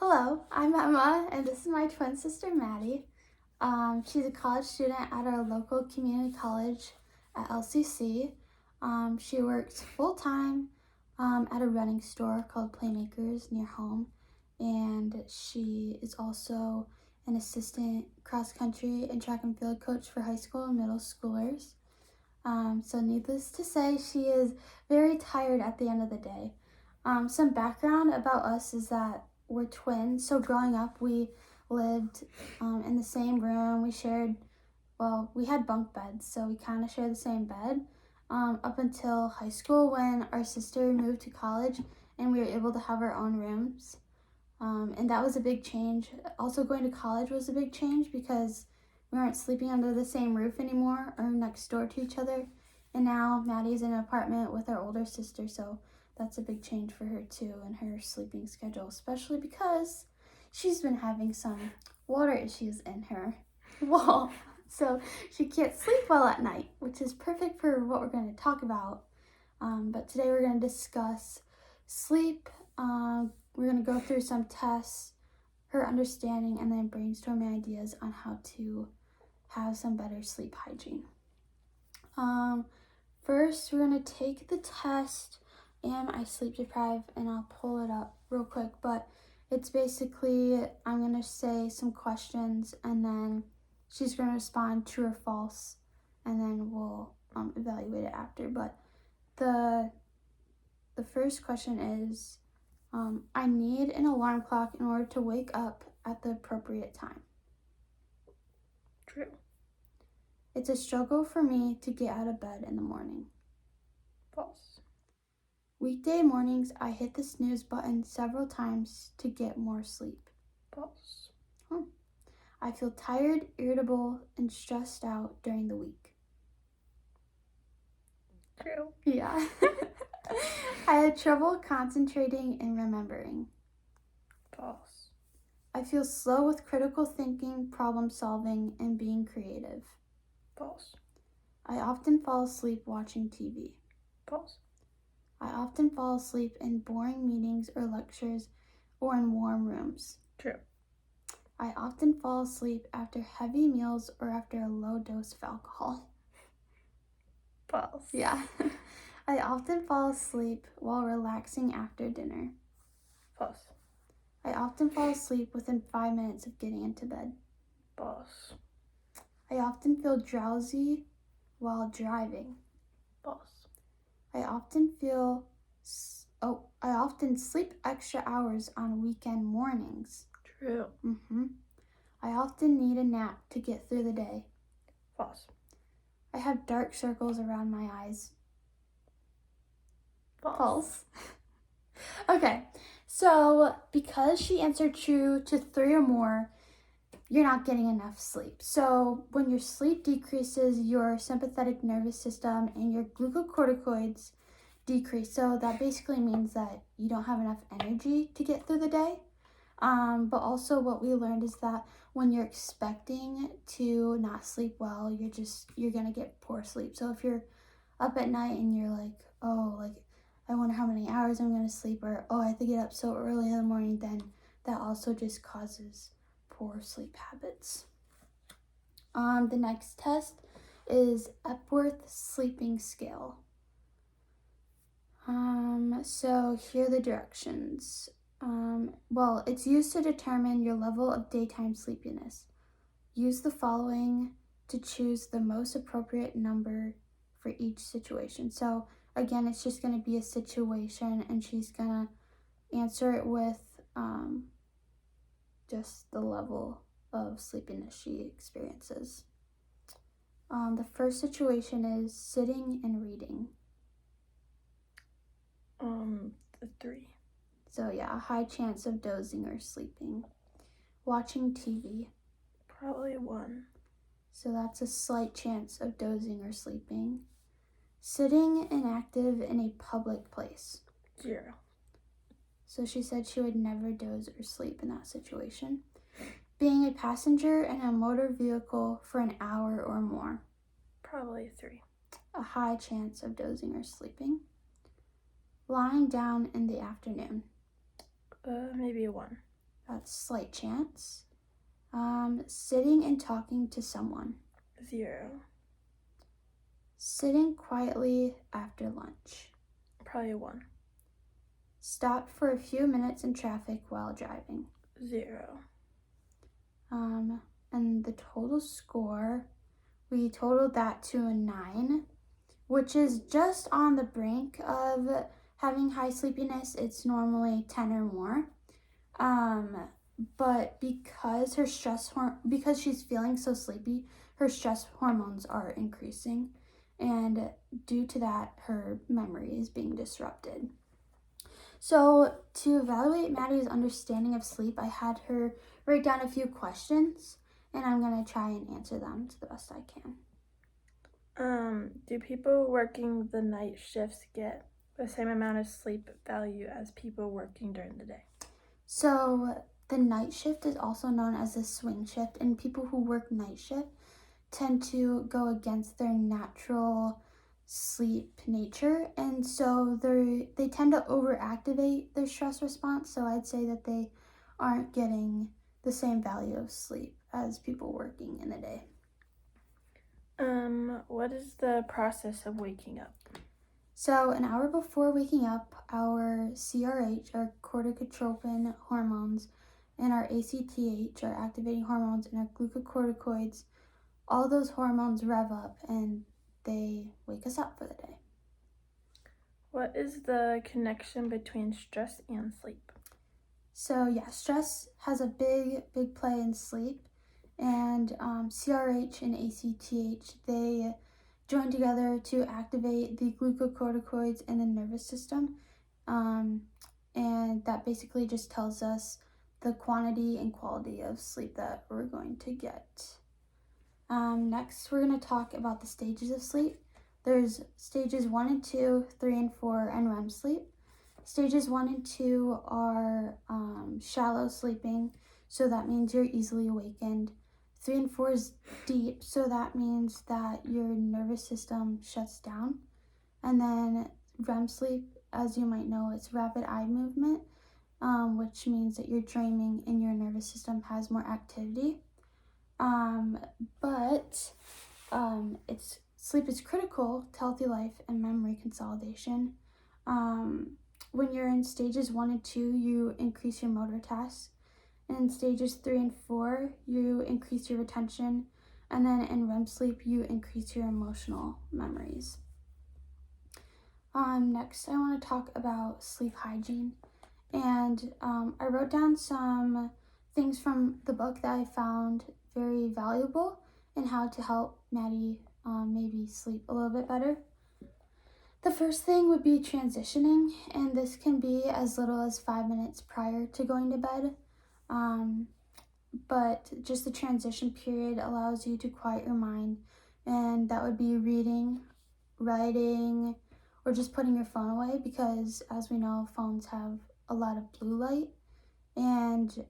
Hello, I'm Emma, and this is my twin sister, Maddie. She's a college student at our local community college at LCC. She works full-time at a running store called Playmakers near home, and she is also an assistant cross-country and track and field coach for high school and middle schoolers. So needless to say, she is very tired at the end of the day. Some background about us is that we're twins. So growing up, we lived in the same room. We had bunk beds, so we kind of shared the same bed up until high school when our sister moved to college and we were able to have our own rooms. And that was a big change. Also, going to college was a big change because we weren't sleeping under the same roof anymore or next door to each other. And now Maddie's in an apartment with our older sister, so that's a big change for her too in her sleeping schedule, especially because she's been having some water issues in her wall. So she can't sleep well at night, which is perfect for what we're going to talk about. But today we're going to discuss sleep. We're going to go through some tests, her understanding, and then brainstorming ideas on how to have some better sleep hygiene. First, we're going to take the test, Am I Sleep Deprived? And I'll pull it up real quick, but it's basically, I'm going to say some questions, and then she's going to respond true or false, and then we'll evaluate it after. But the first question is, I need an alarm clock in order to wake up at the appropriate time. True. It's a struggle for me to get out of bed in the morning. False. Weekday mornings, I hit the snooze button several times to get more sleep. False. I feel tired, irritable, and stressed out during the week. True. Yeah. I had trouble concentrating and remembering. False. I feel slow with critical thinking, problem solving, and being creative. False. I often fall asleep watching TV. False. I often fall asleep in boring meetings or lectures or in warm rooms. True. I often fall asleep after heavy meals or after a low dose of alcohol. False. Yeah. I often fall asleep while relaxing after dinner. False. I often fall asleep within 5 minutes of getting into bed. False. I often feel drowsy while driving. False. I often sleep extra hours on weekend mornings. True. I often need a nap to get through the day. False. I have dark circles around my eyes. False. Okay, so because she answered true to 3 or more, you're not getting enough sleep. So when your sleep decreases, your sympathetic nervous system and your glucocorticoids decrease. So that basically means that you don't have enough energy to get through the day. But also what we learned is that when you're expecting to not sleep well, you're gonna get poor sleep. So if you're up at night and you're like, I wonder how many hours I'm gonna sleep, or I have to get up so early in the morning, then that also just causes poor sleep habits. The next test is Epworth Sleeping Scale. So here are the directions. It's used to determine your level of daytime sleepiness. Use the following to choose the most appropriate number for each situation. So again, it's just going to be a situation, and she's going to answer it with just the level of sleepiness she experiences. The first situation is sitting and reading. The 3. So yeah, a high chance of dozing or sleeping. Watching TV. Probably 1. So that's a slight chance of dozing or sleeping. Sitting inactive in a public place. 0. So she said she would never doze or sleep in that situation. Being a passenger in a motor vehicle for an hour or more. Probably 3. A high chance of dozing or sleeping. Lying down in the afternoon. Maybe a 1. That's slight chance. Sitting and talking to someone. 0. Sitting quietly after lunch. Probably 1. Stop for a few minutes in traffic while driving. 0. And the total score, we totaled that to a 9, which is just on the brink of having high sleepiness. It's normally 10 or more. But because because she's feeling so sleepy, her stress hormones are increasing, and due to that, her memory is being disrupted. So to evaluate Maddie's understanding of sleep, I had her write down a few questions, and I'm gonna try and answer them to the best I can. Do people working the night shifts get the same amount of sleep value as people working during the day? So the night shift is also known as the swing shift, and people who work night shift tend to go against their natural sleep nature, and so they tend to overactivate their stress response. So I'd say that they aren't getting the same value of sleep as people working in the day. What is the process of waking up? So an hour before waking up, our CRH, our corticotropin hormones, and our ACTH, our activating hormones, and our glucocorticoids, all those hormones rev up and they wake us up for the day. What is the connection between stress and sleep? So yeah, stress has a big play in sleep, and CRH and ACTH, they join together to activate the glucocorticoids in the nervous system, and that basically just tells us the quantity and quality of sleep that we're going to get. Next, we're going to talk about the stages of sleep. There's stages 1 and 2, 3 and 4, and REM sleep. Stages 1 and 2 are shallow sleeping, so that means you're easily awakened. 3 and 4 is deep, so that means that your nervous system shuts down. And then REM sleep, as you might know, it's rapid eye movement, which means that you're dreaming and your nervous system has more activity. Sleep is critical to healthy life and memory consolidation. When you're in stages 1 and 2, you increase your motor tasks. In stages 3 and 4, you increase your retention. And then in REM sleep, you increase your emotional memories. Next, I want to talk about sleep hygiene. And I wrote down some things from the book that I found very valuable and how to help Maddie maybe sleep a little bit better. The first thing would be transitioning, and this can be as little as 5 minutes prior to going to bed. But just the transition period allows you to quiet your mind, and that would be reading, writing, or just putting your phone away, because as we know, phones have a lot of blue light, and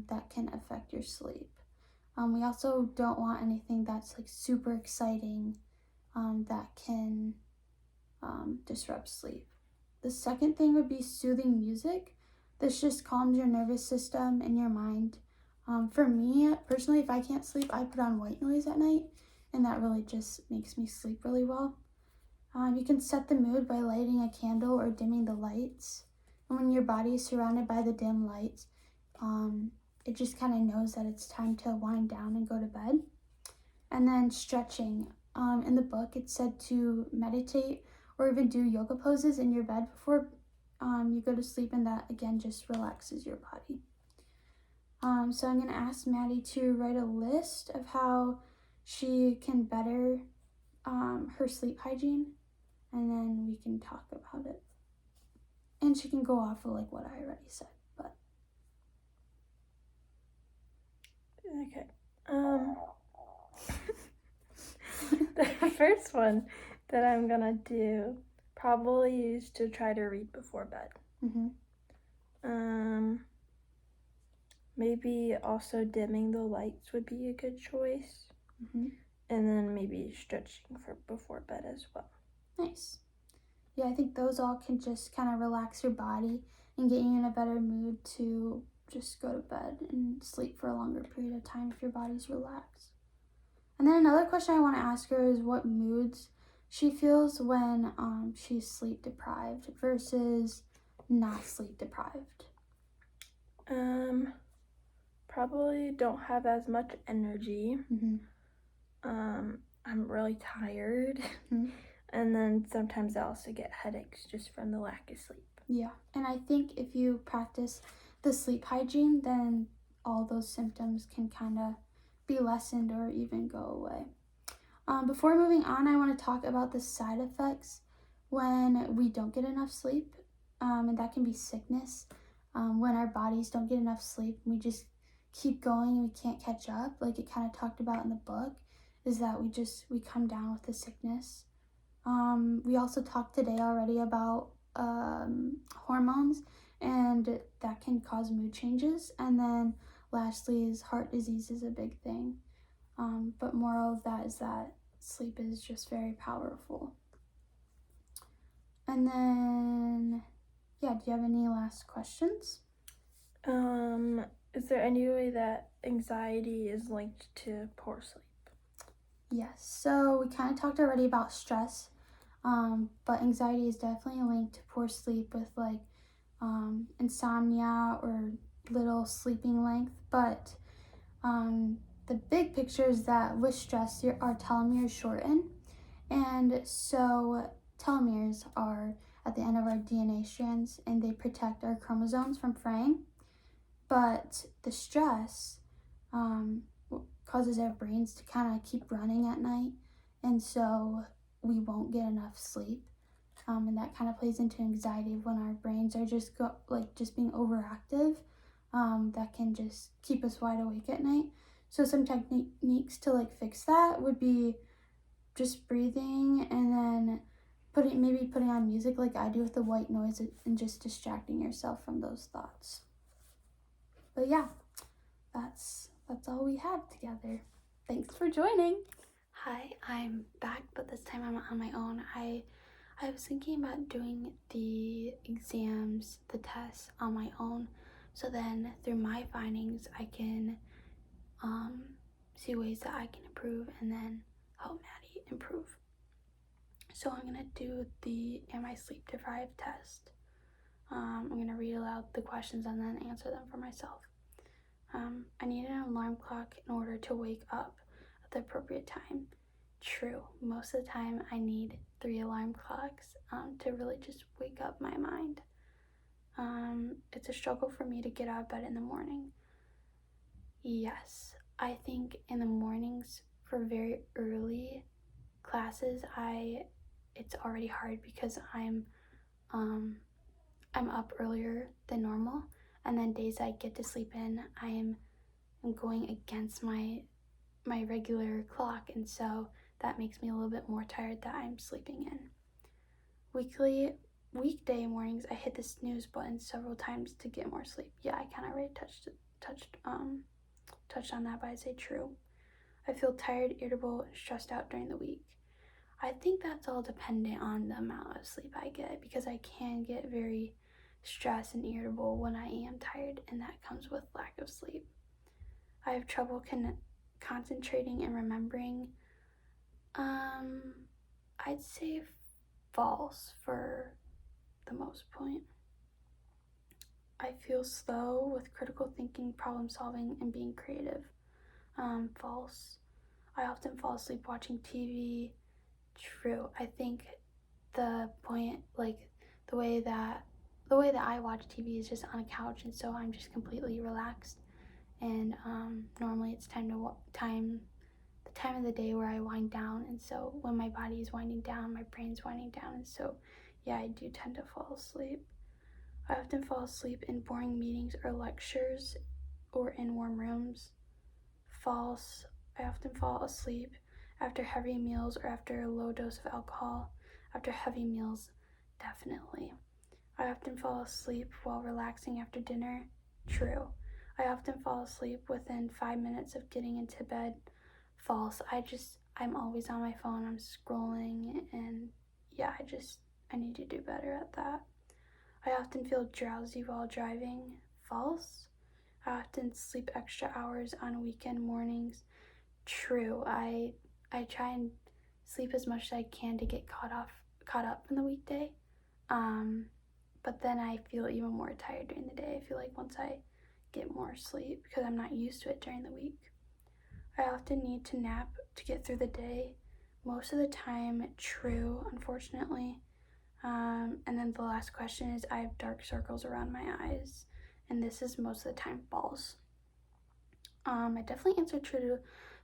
that can affect your sleep. We also don't want anything that's like super exciting that can disrupt sleep. The second thing would be soothing music. This just calms your nervous system and your mind. For me, personally, if I can't sleep, I put on white noise at night, and that really just makes me sleep really well. You can set the mood by lighting a candle or dimming the lights. And when your body is surrounded by the dim lights, it just kind of knows that it's time to wind down and go to bed. And then stretching. In the book, it said to meditate or even do yoga poses in your bed before you go to sleep, and that again just relaxes your body. So I'm going to ask Maddie to write a list of how she can better her sleep hygiene, and then we can talk about it. And she can go off of like what I already said. But okay. The first one that I'm gonna do probably is to try to read before bed. Maybe also dimming the lights would be a good choice. And then maybe stretching for before bed as well. Nice. Yeah, I think those all can just kind of relax your body and get you in a better mood to just go to bed and sleep for a longer period of time if your body's relaxed. And then another question I want to ask her is what moods she feels when she's sleep deprived versus not sleep deprived. Probably don't have as much energy. Mm-hmm. I'm really tired. Mm-hmm. And then sometimes I also get headaches just from the lack of sleep. Yeah, and I think if you practice the sleep hygiene, then all those symptoms can kind of be lessened or even go away. Before moving on, I want to talk about the side effects when we don't get enough sleep, and that can be sickness. When our bodies don't get enough sleep, we just keep going and we can't catch up, like it kind of talked about in the book, is that we come down with the sickness. We also talked today already about hormones, and that can cause mood changes. And then lastly is heart disease is a big thing. But moral of that is that sleep is just very powerful. And then, yeah, do you have any last questions? Is there any way that anxiety is linked to poor sleep? Yes, so we kind of talked already about stress, but anxiety is definitely linked to poor sleep with like insomnia or little sleeping length. But the big picture is that with stress, our telomeres shorten, and so telomeres are at the end of our DNA strands, and they protect our chromosomes from fraying. But the stress causes our brains to kind of keep running at night, and so we won't get enough sleep. And that kind of plays into anxiety when our brains are just being overactive. That can just keep us wide awake at night. So some techniques to like fix that would be just breathing, and then putting on music like I do with the white noise, and just distracting yourself from those thoughts. But yeah, that's all we have together. Thanks for joining. Hi, I'm back, but this time I'm on my own. I was thinking about doing the exams, the tests on my own, so then through my findings I can see ways that I can improve and then help Maddie improve. So I'm gonna do the Am I Sleep Deprived test. I'm gonna read aloud the questions and then answer them for myself. I need an alarm clock in order to wake up at the appropriate time. True. Most of the time I need 3 alarm clocks to really just wake up my mind. It's a struggle for me to get out of bed in the morning. Yes, I think in the mornings for very early classes, it's already hard because I'm up earlier than normal, and then days I get to sleep in, I'm going against my regular clock, and so that makes me a little bit more tired that I'm sleeping in. Weekday mornings, I hit the snooze button several times to get more sleep. Yeah, I kind of already touched on that, but I'd say true. I feel tired, irritable, and stressed out during the week. I think that's all dependent on the amount of sleep I get, because I can get very stressed and irritable when I am tired, and that comes with lack of sleep. I have trouble concentrating and remembering. I'd say false for the most point. I feel slow with critical thinking, problem solving, and being creative. False. I often fall asleep watching TV. True. I think the point, like the way that I watch TV is just on a couch, and so I'm just completely relaxed. And normally it's the time of the day where I wind down, and so when my body is winding down, my brain's winding down, and so yeah, I do tend to fall asleep. I often fall asleep in boring meetings or lectures or in warm rooms. False. I often fall asleep after heavy meals or after a low dose of alcohol. After heavy meals, definitely. I often fall asleep while relaxing after dinner. True. I often fall asleep within 5 minutes of getting into bed. False. I'm always on my phone, I'm scrolling, and yeah, I need to do better at that. I often feel drowsy while driving. False. I often sleep extra hours on weekend mornings. True. I try and sleep as much as I can to get caught up in the weekday. Um, but then I feel even more tired during the day. I feel like once I get more sleep because I'm not used to it during the week. I often need to nap to get through the day. Most of the time, true, unfortunately. And then the last question is I have dark circles around my eyes, and this is most of the time false. I definitely answered true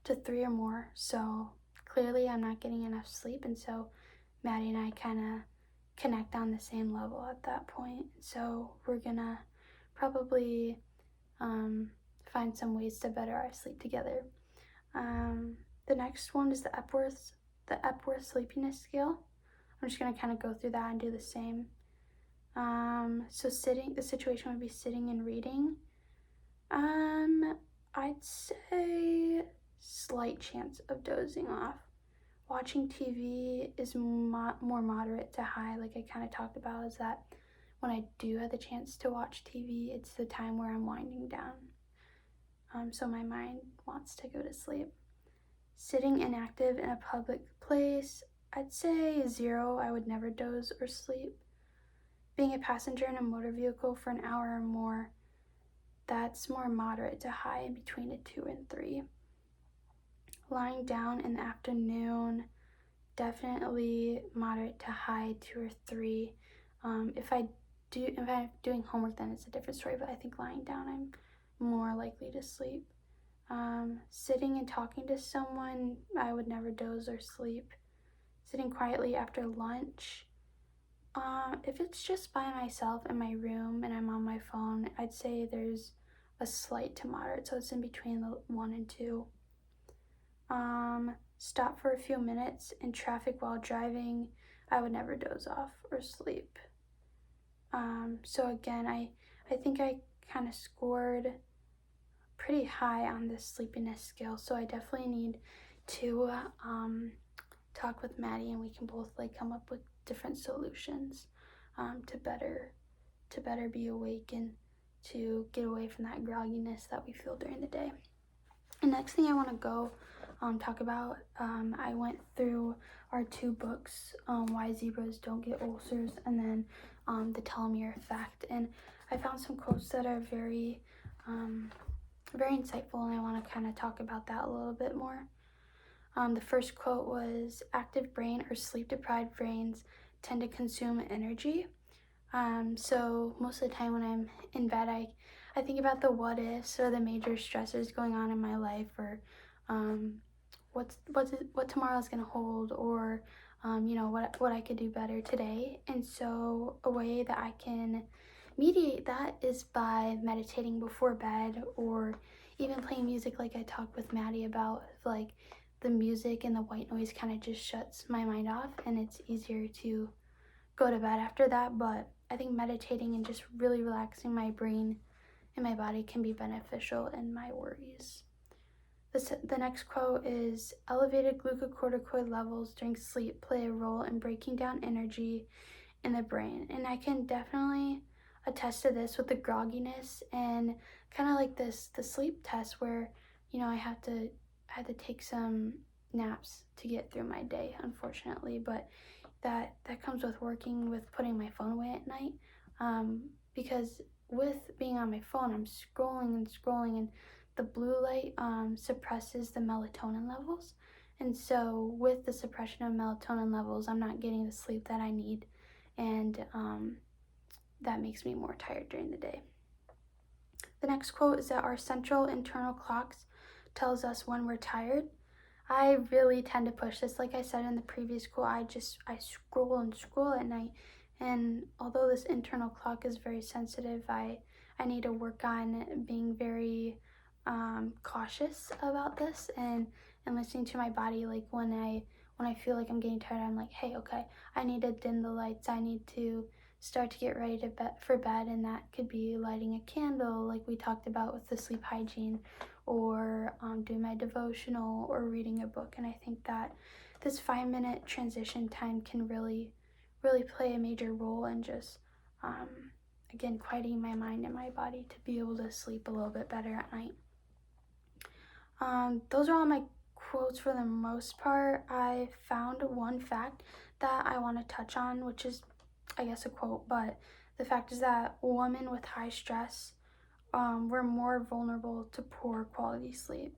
to three or more, so clearly I'm not getting enough sleep, and so Maddie and I kind of connect on the same level at that point. So we're gonna probably find some ways to better our sleep together. The next one is the Epworth sleepiness scale. I'm just gonna kind of go through that and do the same. So the situation would be sitting and reading. I'd say slight chance of dozing off. Watching TV is more moderate to high, like I kind of talked about, is that when I do have the chance to watch TV, it's the time where I'm winding down. So my mind wants to go to sleep. Sitting inactive in a public place, I'd say 0. I would never doze or sleep. Being a passenger in a motor vehicle for an hour or more, that's more moderate to high, in between a 2 and 3. Lying down in the afternoon, definitely moderate to high, 2 or 3. If I'm doing homework, then it's a different story, but I think lying down, I'm more likely to sleep. Sitting and talking to someone, I would never doze or sleep. Sitting quietly after lunch, if it's just by myself in my room and I'm on my phone, I'd say there's a slight to moderate, so it's in between the 1 and 2. Stop for a few minutes in traffic while driving, I would never doze off or sleep. So again, I think I kind of scored pretty high on this sleepiness scale, so I definitely need to talk with Maddie, and we can both like come up with different solutions to better be awake and to get away from that grogginess that we feel during the day. The next thing I want to go talk about, I went through our 2 books, Why Zebras Don't Get Ulcers, and then The Telomere Effect, and I found some quotes that are very insightful, and I want to kind of talk about that a little bit more. The first quote was, active brain or sleep-deprived brains tend to consume energy. So most of the time when I'm in bed, I think about the what ifs or the major stressors going on in my life, or what tomorrow's gonna hold, or what I could do better today. And so a way that I can mediate that is by meditating before bed, or even playing music like I talked with Maddie about. Like the music and the white noise kind of just shuts my mind off, and it's easier to go to bed after that. But I think meditating and just really relaxing my brain and my body can be beneficial in my worries. The next quote is, elevated glucocorticoid levels during sleep play a role in breaking down energy in the brain. And I can definitely attest to this with the grogginess and kind of like the sleep test where, I had to take some naps to get through my day, unfortunately. But that comes with putting my phone away at night, because with being on my phone, I'm scrolling and scrolling, and the blue light suppresses the melatonin levels, and so with the suppression of melatonin levels, I'm not getting the sleep that I need, and that makes me more tired during the day. The next quote is that our central internal clocks tells us when we're tired. I really tend to push this. Like I said in the previous quote, I scroll and scroll at night, and although this internal clock is very sensitive, I need to work on being very cautious about this, and listening to my body. Like when I feel like I'm getting tired, I'm like, hey, okay, I need to dim the lights. I need to start to get ready for bed, and that could be lighting a candle, like we talked about with the sleep hygiene, or doing my devotional, or reading a book. And I think that this 5-minute transition time can really play a major role in just again, quieting my mind and my body to be able to sleep a little bit better at night. Those are all my quotes for the most part. I found one fact that I want to touch on, which is, I guess, a quote, but the fact is that women with high stress were more vulnerable to poor quality sleep.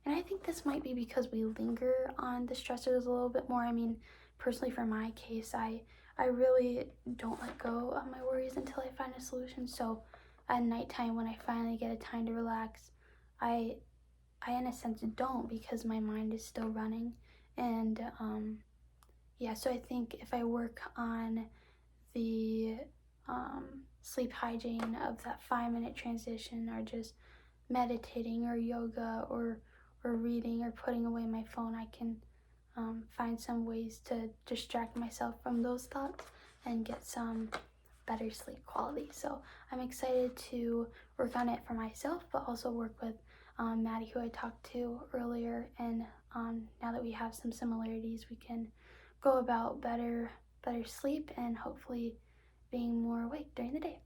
And I think this might be because we linger on the stressors a little bit more. I mean, personally, for my case, I really don't let go of my worries until I find a solution. So at nighttime, when I finally get a time to relax, I in a sense don't, because my mind is still running. And yeah, so I think if I work on the sleep hygiene of that 5-minute transition, or just meditating or yoga or reading or putting away my phone, I can find some ways to distract myself from those thoughts and get some better sleep quality. So I'm excited to work on it for myself, but also work with Maddie, who I talked to earlier. And now that we have some similarities, we can go about better sleep and hopefully being more awake during the day.